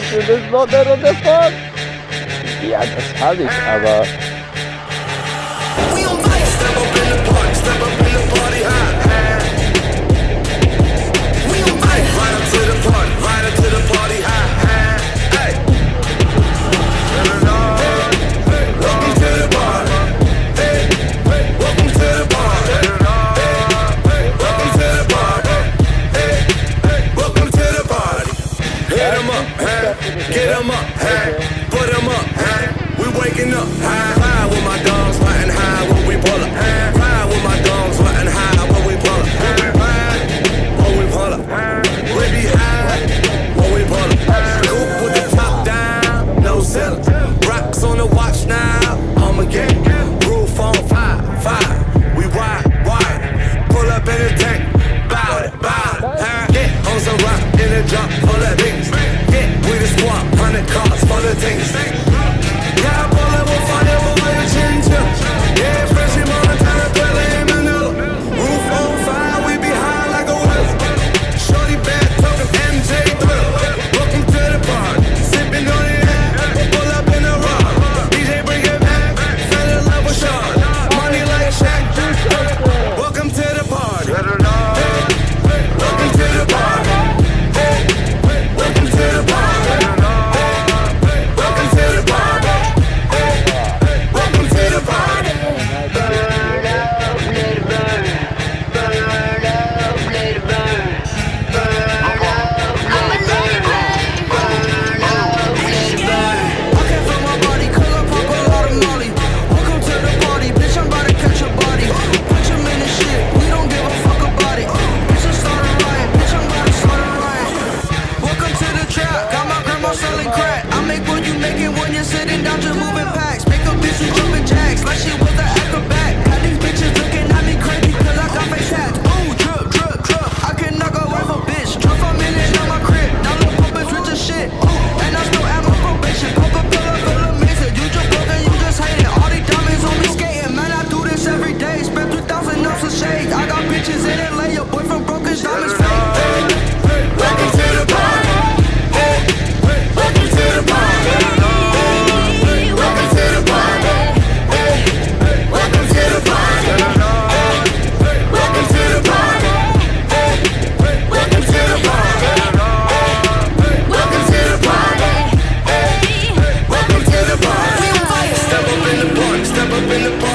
gesagt, wir müssen noch eine Runde fahren. Ja, das habe ich, aber... Get 'em up, hey, put 'em up, hey. We waking up, high, high with my dogs, riding high when we pull up, hey. Ride with my dogs, riding high when we pull up, hey. Ride when we pull up, we be high when we pull up. Coupe with the top down, no ceiling. Rocks on the watch now, I'ma get roof on fire. We wide, pull up in the tank, bout it, hey. Get on some rock in the drop, full of beats. We the squad, 100 cars for the things. Yeah, I pull up with fire, but with a chin chip. Yeah, fresh in Montana, Bella in Manila. Roof on fire, we be high like a whistle. Shorty bad, talking MJ Thriller. Welcome to the party, sipping on it. Pull up in the rock, DJ bring it back. Fell in love with Sean, money like Shaq. Welcome to the party. Welcome to the party. Welcome to the party. Step up in the party.